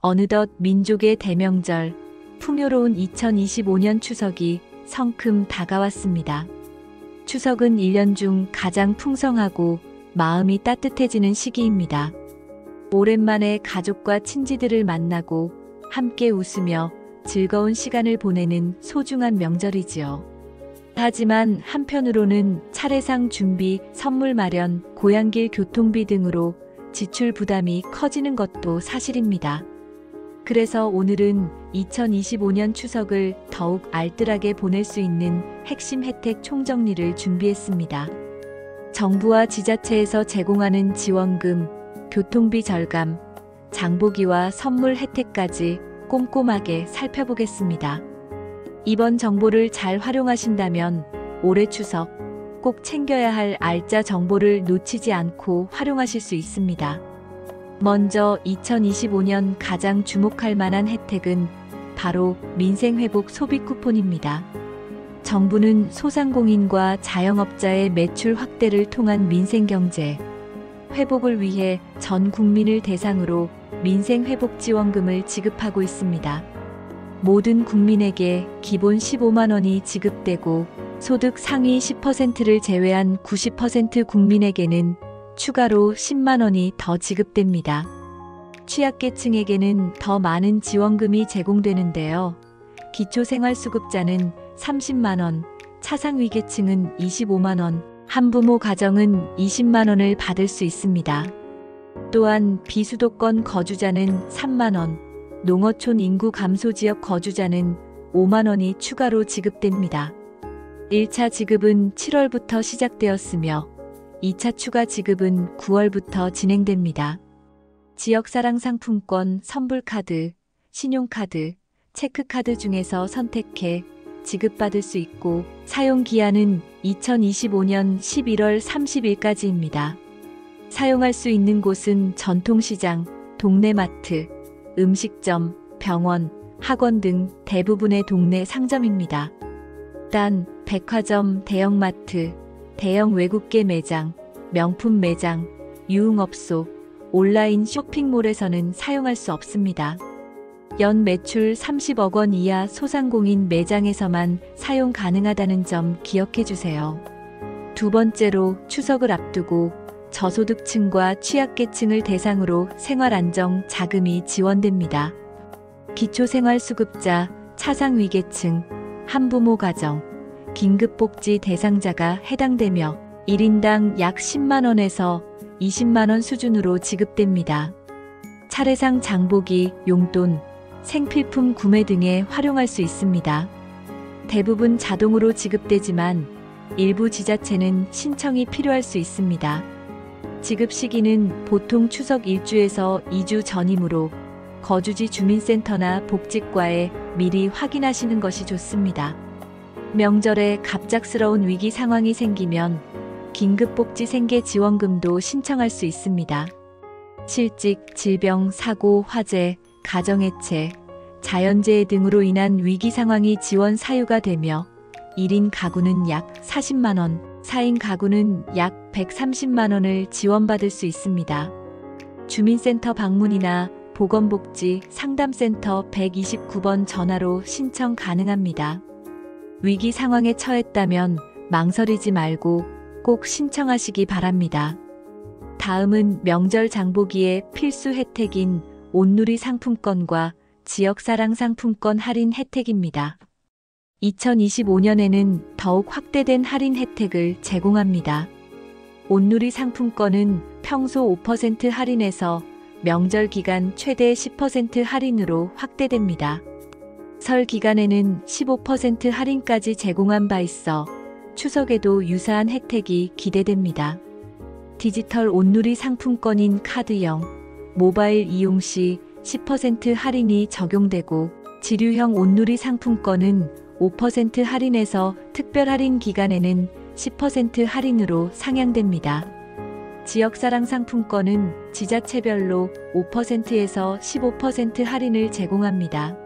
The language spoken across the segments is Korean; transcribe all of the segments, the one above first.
어느덧 민족의 대명절, 풍요로운 2025년 추석이 성큼 다가왔습니다. 추석은 1년 중 가장 풍성하고 마음이 따뜻해지는 시기입니다. 오랜만에 가족과 친지들을 만나고 함께 웃으며 즐거운 시간을 보내는 소중한 명절이지요. 하지만 한편으로는 차례상 준비, 선물 마련, 고향길 교통비 등으로 지출 부담이 커지는 것도 사실입니다. 그래서 오늘은 2025년 추석을 더욱 알뜰하게 보낼 수 있는 핵심 혜택 총정리를 준비했습니다. 정부와 지자체에서 제공하는 지원금, 교통비 절감, 장보기와 선물 혜택까지 꼼꼼하게 살펴보겠습니다. 이번 정보를 잘 활용하신다면 올해 추석 꼭 챙겨야 할 알짜 정보를 놓치지 않고 활용하실 수 있습니다. 먼저 2025년 가장 주목할 만한 혜택은 바로 민생회복 소비 쿠폰입니다. 정부는 소상공인과 자영업자의 매출 확대를 통한 민생경제 회복을 위해 전 국민을 대상으로 민생회복지원금을 지급하고 있습니다. 모든 국민에게 기본 15만 원이 지급되고 소득 상위 10%를 제외한 90% 국민에게는 추가로 10만 원이 더 지급됩니다. 취약계층에게는 더 많은 지원금이 제공되는데요. 기초생활수급자는 30만 원, 차상위계층은 25만 원, 한부모 가정은 20만 원을 받을 수 있습니다. 또한 비수도권 거주자는 3만 원, 농어촌 인구 감소 지역 거주자는 5만 원이 추가로 지급됩니다. 1차 지급은 7월부터 시작되었으며 2차 추가 지급은 9월부터 진행됩니다. 지역사랑 상품권, 선불카드, 신용카드, 체크카드 중에서 선택해 지급받을 수 있고 사용기한은 2025년 11월 30일까지입니다. 사용할 수 있는 곳은 전통시장, 동네마트, 음식점, 병원, 학원 등 대부분의 동네 상점입니다. 단, 백화점, 대형마트, 대형 외국계 매장, 명품 매장, 유흥업소, 온라인 쇼핑몰에서는 사용할 수 없습니다. 연 매출 30억 원 이하 소상공인 매장에서만 사용 가능하다는 점 기억해 주세요. 두 번째로 추석을 앞두고 저소득층과 취약계층을 대상으로 생활안정 자금이 지원됩니다. 기초생활수급자, 차상위계층, 한부모 가정, 긴급복지 대상자가 해당되며 1인당 약 10만 원에서 20만 원 수준으로 지급됩니다. 차례상 장보기, 용돈, 생필품 구매 등에 활용할 수 있습니다. 대부분 자동으로 지급되지만 일부 지자체는 신청이 필요할 수 있습니다. 지급 시기는 보통 추석 1주에서 2주 전이므로 거주지 주민센터나 복지과에 미리 확인하시는 것이 좋습니다. 명절에 갑작스러운 위기 상황이 생기면 긴급복지 생계지원금도 신청할 수 있습니다. 실직, 질병, 사고, 화재, 가정해체, 자연재해 등으로 인한 위기 상황이 지원 사유가 되며 1인 가구는 약 40만 원, 4인 가구는 약 130만 원을 지원받을 수 있습니다. 주민센터 방문이나 보건복지 상담센터 129번 전화로 신청 가능합니다. 위기 상황에 처했다면 망설이지 말고 꼭 신청하시기 바랍니다. 다음은 명절 장보기의 필수 혜택인 온누리 상품권과 지역사랑 상품권 할인 혜택입니다. 2025년에는 더욱 확대된 할인 혜택을 제공합니다. 온누리 상품권은 평소 5% 할인에서 명절 기간 최대 10% 할인으로 확대됩니다. 설 기간에는 15% 할인까지 제공한 바 있어 추석에도 유사한 혜택이 기대됩니다. 디지털 온누리 상품권인 카드형, 모바일 이용 시 10% 할인이 적용되고 지류형 온누리 상품권은 5% 할인에서 특별 할인 기간에는 10% 할인으로 상향됩니다. 지역사랑 상품권은 지자체별로 5%에서 15% 할인을 제공합니다.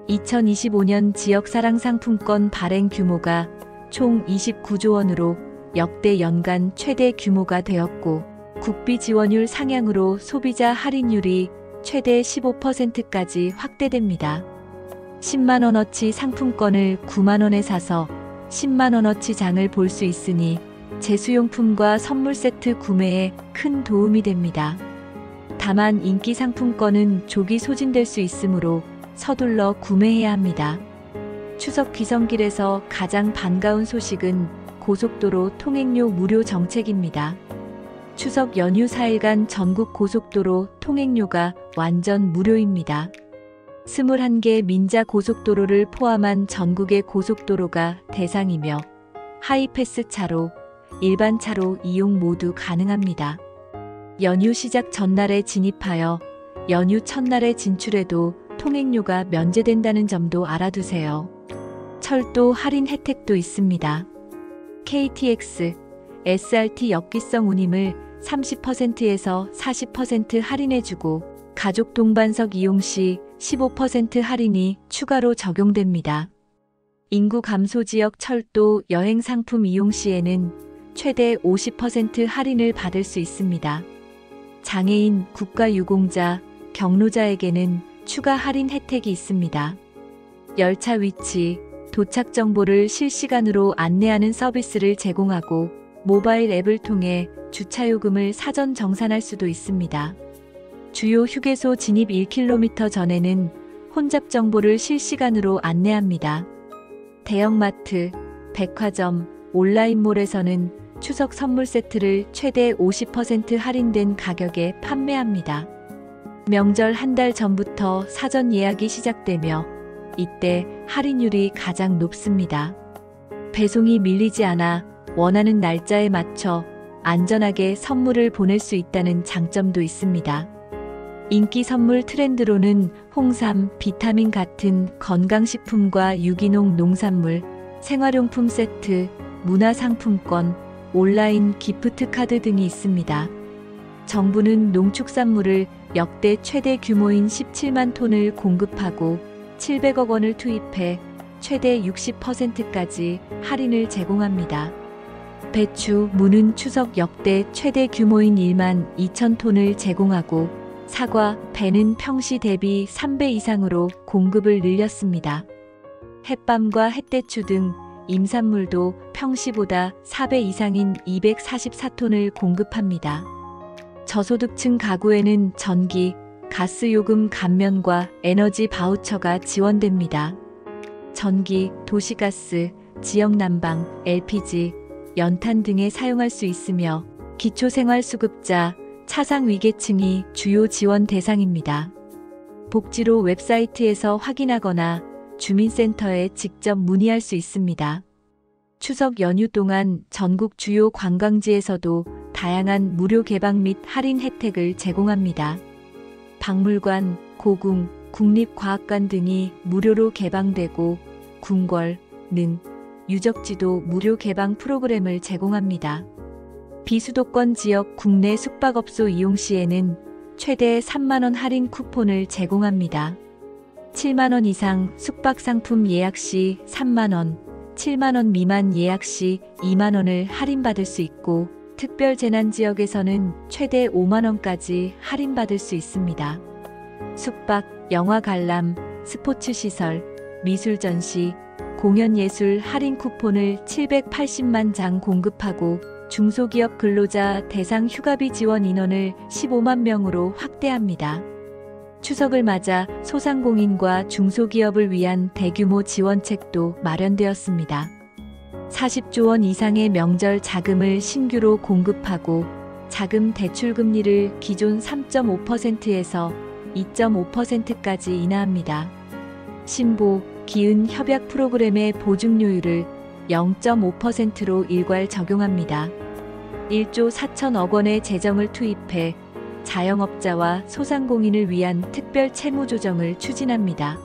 2025년 지역사랑 상품권 발행 규모가 총 29조 원으로 역대 연간 최대 규모가 되었고 국비 지원율 상향으로 소비자 할인율이 최대 15%까지 확대됩니다. 10만원어치 상품권을 9만원에 사서 10만원어치 장을 볼 수 있으니 제수용품과 선물 세트 구매에 큰 도움이 됩니다. 다만 인기 상품권은 조기 소진될 수 있으므로 서둘러 구매해야 합니다. 추석 귀성길에서 가장 반가운 소식은 고속도로 통행료 무료 정책입니다. 추석 연휴 4일간 전국 고속도로 통행료가 완전 무료입니다. 21개 민자 고속도로를 포함한 전국의 고속도로가 대상이며 하이패스 차로, 일반 차로 이용 모두 가능합니다. 연휴 시작 전날에 진입하여 연휴 첫날에 진출해도 통행료가 면제된다는 점도 알아두세요. 철도 할인 혜택도 있습니다. KTX, SRT 역기성 운임을 30%에서 40% 할인해주고 가족 동반석 이용 시 15% 할인이 추가로 적용됩니다. 인구 감소 지역 철도 여행 상품 이용 시에는 최대 50% 할인을 받을 수 있습니다. 장애인, 국가유공자, 경로자에게는 추가 할인 혜택이 있습니다. 열차 위치, 도착 정보를 실시간으로 안내하는 서비스를 제공하고 모바일 앱을 통해 주차요금을 사전 정산할 수도 있습니다. 주요 휴게소 진입 1km 전에는 혼잡 정보를 실시간으로 안내합니다. 대형마트, 백화점, 온라인몰에서는 추석 선물 세트를 최대 50% 할인된 가격에 판매합니다. 명절 한 달 전부터 사전 예약이 시작되며 이때 할인율이 가장 높습니다. 배송이 밀리지 않아 원하는 날짜에 맞춰 안전하게 선물을 보낼 수 있다는 장점도 있습니다. 인기 선물 트렌드로는 홍삼, 비타민 같은 건강식품과 유기농 농산물, 생활용품 세트, 문화상품권, 온라인 기프트 카드 등이 있습니다. 정부는 농축산물을 역대 최대 규모인 17만 톤을 공급하고 700억 원을 투입해 최대 60%까지 할인을 제공합니다. 배추, 무는 추석 역대 최대 규모인 1만 2천 톤을 제공하고 사과, 배는 평시 대비 3배 이상으로 공급을 늘렸습니다. 햇밤과 햇대추 등 임산물도 평시보다 4배 이상인 244톤을 공급합니다. 저소득층 가구에는 전기, 가스 요금 감면과 에너지 바우처가 지원됩니다. 전기, 도시가스, 지역난방, LPG, 연탄 등에 사용할 수 있으며 기초생활수급자, 차상위계층이 주요 지원 대상입니다. 복지로 웹사이트에서 확인하거나 주민센터에 직접 문의할 수 있습니다. 추석 연휴 동안 전국 주요 관광지에서도 다양한 무료 개방 및 할인 혜택을 제공합니다. 박물관, 고궁, 국립과학관 등이 무료로 개방되고 궁궐, 능, 유적지도 무료 개방 프로그램을 제공합니다. 비수도권 지역 국내 숙박업소 이용 시에는 최대 3만원 할인 쿠폰을 제공합니다. 7만원 이상 숙박상품 예약 시 3만원, 7만원 미만 예약 시 2만원을 할인받을 수 있고 특별 재난 지역에서는 최대 5만원까지 할인받을 수 있습니다. 숙박, 영화 관람, 스포츠 시설, 미술 전시, 공연 예술 할인 쿠폰을 780만 장 공급하고 중소기업 근로자 대상 휴가비 지원 인원을 15만 명으로 확대합니다. 추석을 맞아 소상공인과 중소기업을 위한 대규모 지원책도 마련되었습니다. 40조 원 이상의 명절 자금을 신규로 공급하고 자금 대출 금리를 기존 3.5%에서 2.5%까지 인하합니다. 신보, 기은 협약 프로그램의 보증료율을 0.5%로 일괄 적용합니다. 1조 4천억 원의 재정을 투입해 자영업자와 소상공인을 위한 특별 채무 조정을 추진합니다.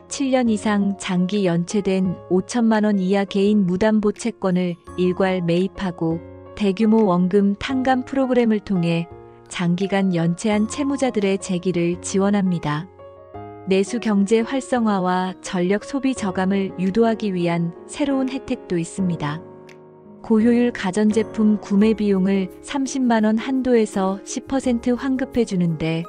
7년 이상 장기 연체된 5천만 원 이하 개인 무담보 채권을 일괄 매입하고 대규모 원금 탕감 프로그램을 통해 장기간 연체한 채무자들의 재기를 지원합니다. 내수 경제 활성화와 전력 소비 저감을 유도하기 위한 새로운 혜택도 있습니다. 고효율 가전제품 구매 비용을 30만 원 한도에서 10% 환급해 주는데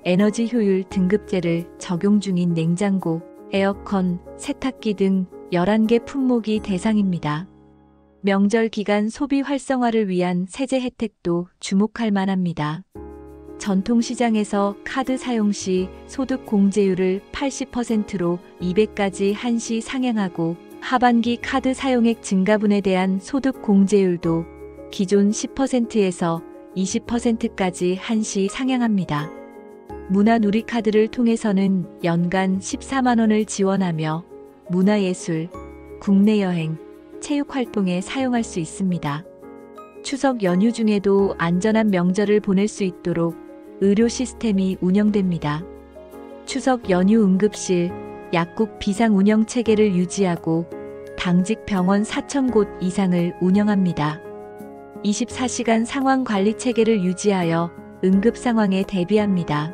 에너지 효율 등급제를 적용 중인 냉장고, 에어컨, 세탁기 등 11개 품목이 대상입니다. 명절 기간 소비 활성화를 위한 세제 혜택도 주목할 만합니다. 전통시장에서 카드 사용 시 소득 공제율을 80%로 200까지 한시 상향하고 하반기 카드 사용액 증가분에 대한 소득 공제율도 기존 10%에서 20%까지 한시 상향합니다. 문화누리카드를 통해서는 연간 14만 원을 지원하며 문화예술, 국내 여행, 체육활동에 사용할 수 있습니다. 추석 연휴 중에도 안전한 명절을 보낼 수 있도록 의료 시스템이 운영됩니다. 추석 연휴 응급실, 약국 비상 운영 체계를 유지하고 당직 병원 4,000곳 이상을 운영합니다. 24시간 상황 관리 체계를 유지하여 응급 상황에 대비합니다.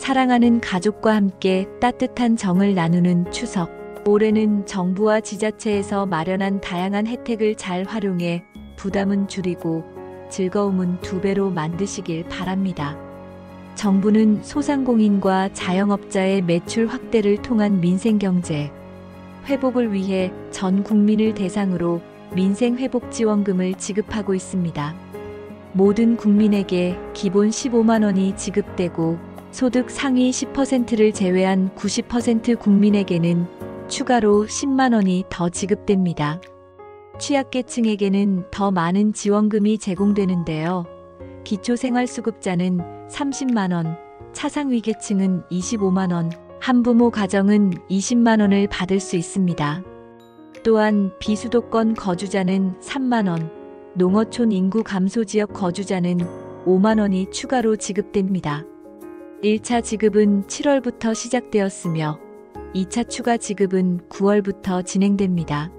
사랑하는 가족과 함께 따뜻한 정을 나누는 추석. 올해는 정부와 지자체에서 마련한 다양한 혜택을 잘 활용해 부담은 줄이고 즐거움은 2배로 만드시길 바랍니다. 정부는 소상공인과 자영업자의 매출 확대를 통한 민생경제 회복을 위해 전 국민을 대상으로 민생회복지원금을 지급하고 있습니다. 모든 국민에게 기본 15만 원이 지급되고 소득 상위 10%를 제외한 90% 국민에게는 추가로 10만 원이 더 지급됩니다. 취약계층에게는 더 많은 지원금이 제공되는데요. 기초생활수급자는 30만 원, 차상위계층은 25만 원, 한부모 가정은 20만 원을 받을 수 있습니다. 또한 비수도권 거주자는 3만 원, 농어촌 인구 감소 지역 거주자는 5만 원이 추가로 지급됩니다. 1차 지급은 7월부터 시작되었으며 2차 추가 지급은 9월부터 진행됩니다.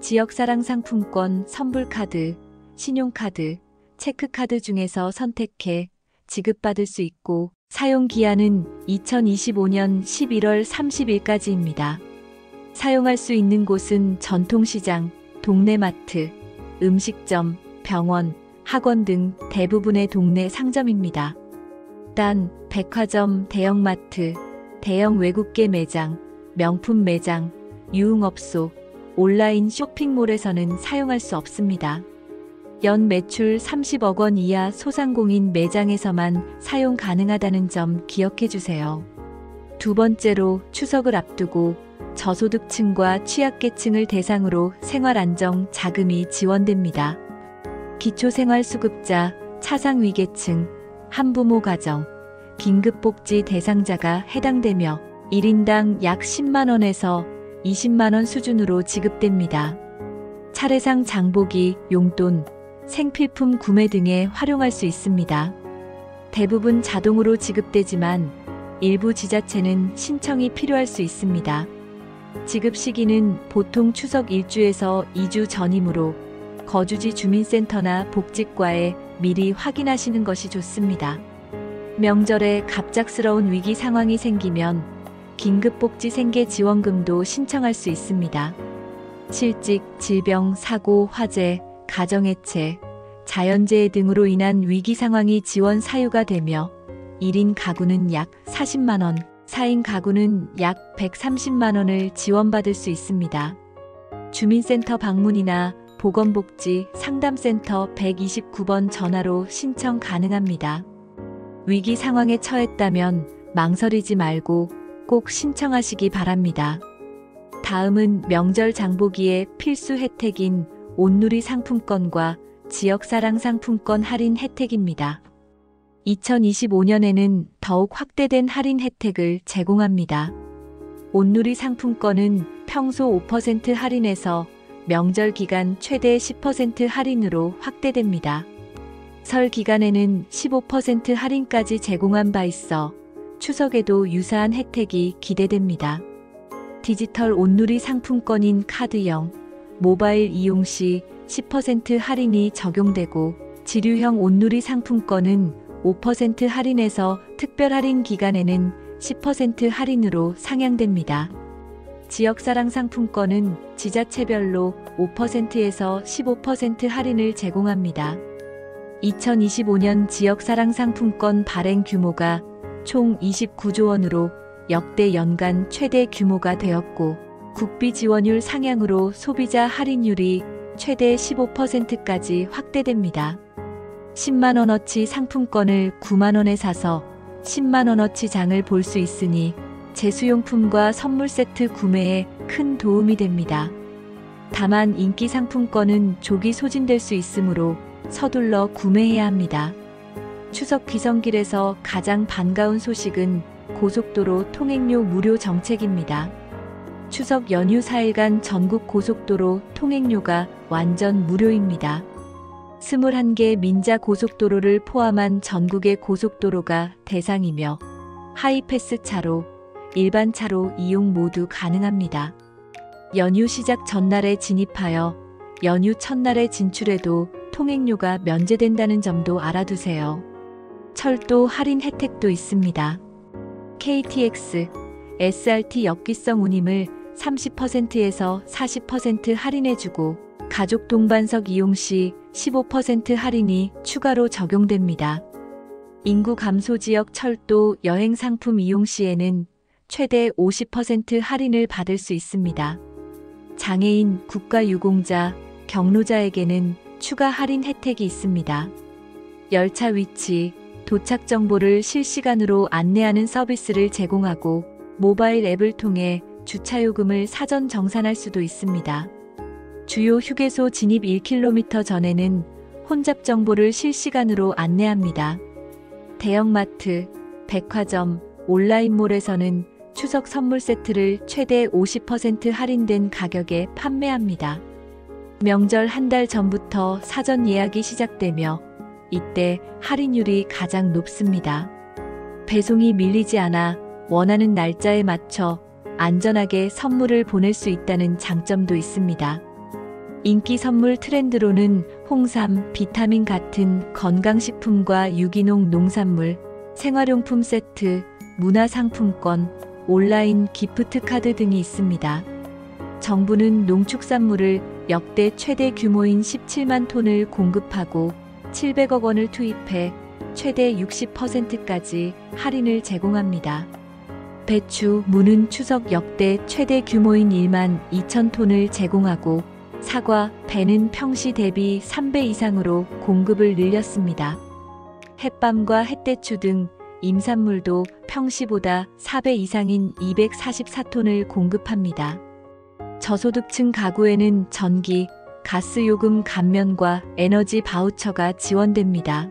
지역사랑 상품권, 선불카드, 신용카드, 체크카드 중에서 선택해 지급받을 수 있고 사용기한은 2025년 11월 30일까지입니다. 사용할 수 있는 곳은 전통시장, 동네마트, 음식점, 병원, 학원 등 대부분의 동네 상점입니다. 단, 백화점, 대형마트, 대형 외국계 매장, 명품 매장, 유흥업소, 온라인 쇼핑몰에서는 사용할 수 없습니다. 연 매출 30억 원 이하 소상공인 매장에서만 사용 가능하다는 점 기억해 주세요. 두 번째로 추석을 앞두고 저소득층과 취약계층을 대상으로 생활안정 자금이 지원됩니다. 기초생활수급자, 차상위계층, 한부모 가정, 긴급복지 대상자가 해당되며 1인당 약 10만 원에서 20만 원 수준으로 지급됩니다. 차례상 장보기, 용돈, 생필품 구매 등에 활용할 수 있습니다. 대부분 자동으로 지급되지만 일부 지자체는 신청이 필요할 수 있습니다. 지급 시기는 보통 추석 1주에서 2주 전이므로 거주지 주민센터나 복지과에 미리 확인하시는 것이 좋습니다. 명절에 갑작스러운 위기 상황이 생기면 긴급복지 생계지원금도 신청할 수 있습니다. 실직, 질병, 사고, 화재, 가정해체, 자연재해 등으로 인한 위기 상황이 지원 사유가 되며 1인 가구는 약 40만 원, 4인 가구는 약 130만 원을 지원받을 수 있습니다. 주민센터 방문이나 보건복지 상담센터 129번 전화로 신청 가능합니다. 위기 상황에 처했다면 망설이지 말고 꼭 신청하시기 바랍니다. 다음은 명절 장보기의 필수 혜택인 온누리 상품권과 지역사랑 상품권 할인 혜택입니다. 2025년에는 더욱 확대된 할인 혜택을 제공합니다. 온누리 상품권은 평소 5% 할인에서 명절 기간 최대 10% 할인으로 확대됩니다. 설 기간에는 15% 할인까지 제공한 바 있어 추석에도 유사한 혜택이 기대됩니다. 디지털 온누리 상품권인 카드형, 모바일 이용 시 10% 할인이 적용되고 지류형 온누리 상품권은 5% 할인에서 특별 할인 기간에는 10% 할인으로 상향됩니다. 지역사랑 상품권은 지자체별로 5%에서 15% 할인을 제공합니다. 2025년 지역사랑 상품권 발행 규모가 총 29조 원으로 역대 연간 최대 규모가 되었고, 국비 지원율 상향으로 소비자 할인율이 최대 15%까지 확대됩니다. 10만 원어치 상품권을 9만 원에 사서 10만 원어치 장을 볼 수 있으니 제수용품과 선물 세트 구매에 큰 도움이 됩니다. 다만 인기 상품권은 조기 소진될 수 있으므로 서둘러 구매해야 합니다. 추석 귀성길에서 가장 반가운 소식은 고속도로 통행료 무료 정책입니다. 추석 연휴 4일간 전국 고속도로 통행료가 완전 무료입니다. 21개 민자 고속도로를 포함한 전국의 고속도로가 대상이며 하이패스 차로, 일반 차로 이용 모두 가능합니다. 연휴 시작 전날에 진입하여 연휴 첫날에 진출해도 통행료가 면제된다는 점도 알아두세요. 철도 할인 혜택도 있습니다. KTX, SRT 역기성 운임을 30%에서 40% 할인해주고 가족 동반석 이용 시 15% 할인이 추가로 적용됩니다. 인구 감소 지역 철도 여행 상품 이용 시에는 최대 50% 할인을 받을 수 있습니다. 장애인, 국가유공자, 경로자에게는 추가 할인 혜택이 있습니다. 열차 위치, 도착 정보를 실시간으로 안내하는 서비스를 제공하고 모바일 앱을 통해 주차요금을 사전 정산할 수도 있습니다. 주요 휴게소 진입 1km 전에는 혼잡 정보를 실시간으로 안내합니다. 대형마트, 백화점, 온라인몰에서는 추석 선물 세트를 최대 50% 할인된 가격에 판매합니다. 명절 한 달 전부터 사전 예약이 시작되며 이때 할인율이 가장 높습니다. 배송이 밀리지 않아 원하는 날짜에 맞춰 안전하게 선물을 보낼 수 있다는 장점도 있습니다. 인기 선물 트렌드로는 홍삼, 비타민 같은 건강식품과 유기농 농산물, 생활용품 세트, 문화상품권, 온라인 기프트 카드 등이 있습니다. 정부는 농축산물을 역대 최대 규모인 17만 톤을 공급하고 700억 원을 투입해 최대 60%까지 할인을 제공합니다. 배추, 무는 추석 역대 최대 규모인 1만 2천 톤을 제공하고 사과, 배는 평시 대비 3배 이상으로 공급을 늘렸습니다. 햇밤과 햇대추 등 임산물도 평시보다 4배 이상인 244톤을 공급합니다. 저소득층 가구에는 전기, 가스 요금 감면과 에너지 바우처가 지원됩니다.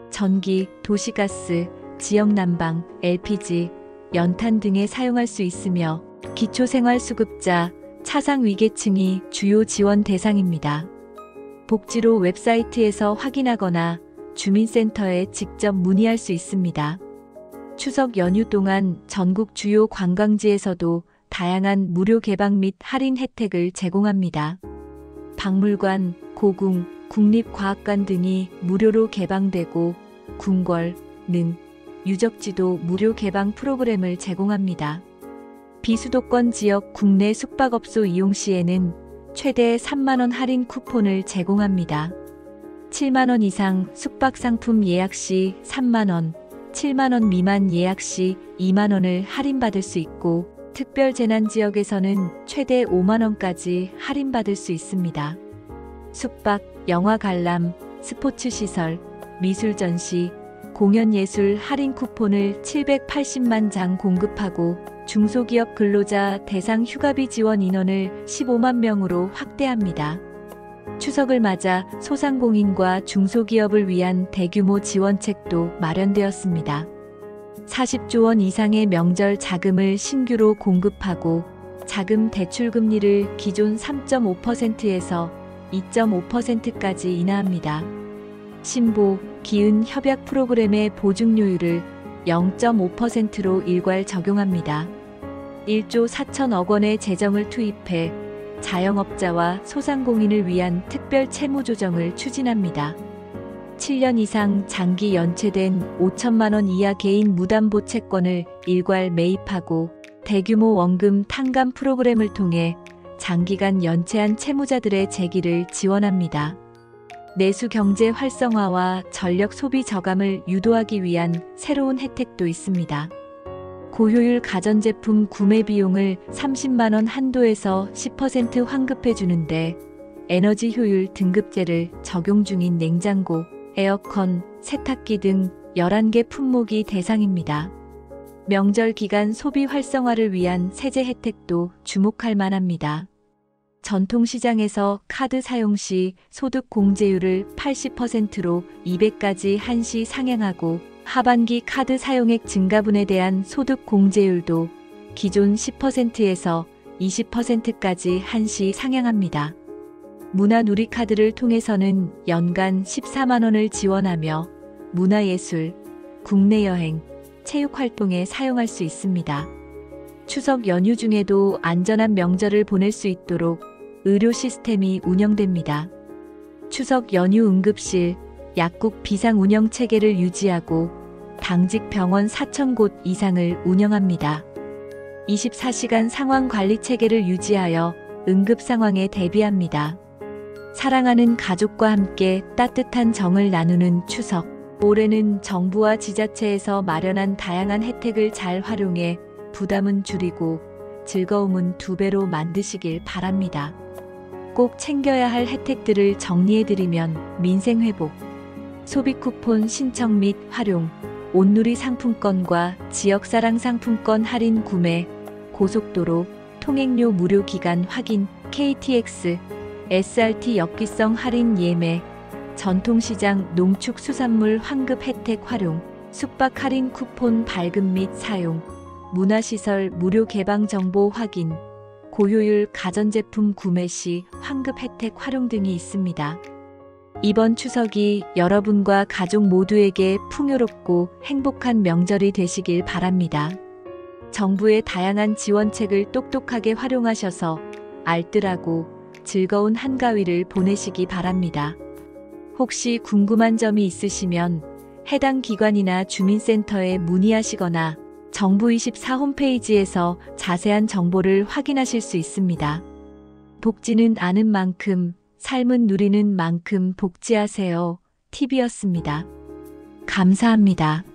전기, 도시가스, 지역난방, LPG, 연탄 등에 사용할 수 있으며 기초생활수급자, 차상위계층이 주요 지원 대상입니다. 복지로 웹사이트에서 확인하거나 주민센터에 직접 문의할 수 있습니다. 추석 연휴 동안 전국 주요 관광지에서도 다양한 무료 개방 및 할인 혜택을 제공합니다. 박물관, 고궁, 국립과학관 등이 무료로 개방되고 궁궐, 능, 유적지도 무료 개방 프로그램을 제공합니다. 비수도권 지역 국내 숙박업소 이용 시에는 최대 3만 원 할인 쿠폰을 제공합니다. 7만 원 이상 숙박 상품 예약 시 3만 원, 7만 원 미만 예약 시 2만 원을 할인받을 수 있고 특별 재난 지역에서는 최대 5만 원까지 할인받을 수 있습니다. 숙박, 영화 관람, 스포츠 시설, 미술 전시, 공연 예술 할인 쿠폰을 780만 장 공급하고 중소기업 근로자 대상 휴가비 지원 인원을 15만 명으로 확대합니다. 추석을 맞아 소상공인과 중소기업을 위한 대규모 지원책도 마련되었습니다. 40조 원 이상의 명절 자금을 신규로 공급하고 자금 대출 금리를 기존 3.5%에서 2.5%까지 인하합니다. 신보, 기은 협약 프로그램의 보증료율을 0.5%로 일괄 적용합니다. 1조 4천억 원의 재정을 투입해 자영업자와 소상공인을 위한 특별 채무 조정을 추진합니다. 7년 이상 장기 연체된 5천만 원 이하 개인 무담보 채권을 일괄 매입하고 대규모 원금 탕감 프로그램을 통해 장기간 연체한 채무자들의 재기를 지원합니다. 내수 경제 활성화와 전력 소비 저감을 유도하기 위한 새로운 혜택도 있습니다. 고효율 가전제품 구매 비용을 30만 원 한도에서 10% 환급해 주는데 에너지 효율 등급제를 적용 중인 냉장고, 에어컨, 세탁기 등 11개 품목이 대상입니다. 명절 기간 소비 활성화를 위한 세제 혜택도 주목할 만합니다. 전통시장에서 카드 사용 시 소득 공제율을 80%로 200까지 한시 상향하고 하반기 카드 사용액 증가분에 대한 소득 공제율도 기존 10%에서 20%까지 한시 상향합니다. 문화누리카드를 통해서는 연간 14만 원을 지원하며 문화예술, 국내 여행, 체육활동에 사용할 수 있습니다. 추석 연휴 중에도 안전한 명절을 보낼 수 있도록 의료 시스템이 운영됩니다. 추석 연휴 응급실, 약국 비상 운영 체계를 유지하고 당직 병원 4,000곳 이상을 운영합니다. 24시간 상황 관리 체계를 유지하여 응급 상황에 대비합니다. 사랑하는 가족과 함께 따뜻한 정을 나누는 추석. 올해는 정부와 지자체에서 마련한 다양한 혜택을 잘 활용해 부담은 줄이고 즐거움은 2배로 만드시길 바랍니다. 꼭 챙겨야 할 혜택들을 정리해드리면 민생회복, 소비 쿠폰 신청 및 활용, 온누리 상품권과 지역사랑 상품권 할인 구매, 고속도로, 통행료 무료 기간 확인, KTX, SRT 역기성 할인 예매, 전통시장 농축수산물 환급 혜택 활용, 숙박 할인 쿠폰 발급 및 사용, 문화시설 무료 개방 정보 확인, 고효율 가전제품 구매 시 환급 혜택 활용 등이 있습니다. 이번 추석이 여러분과 가족 모두에게 풍요롭고 행복한 명절이 되시길 바랍니다. 정부의 다양한 지원책을 똑똑하게 활용하셔서 알뜰하고 즐거운 한가위를 보내시기 바랍니다. 혹시 궁금한 점이 있으시면 해당 기관이나 주민센터에 문의하시거나 정부24 홈페이지에서 자세한 정보를 확인하실 수 있습니다. 복지는 아는 만큼, 삶은 누리는 만큼 복지하세요. TV였습니다. 감사합니다.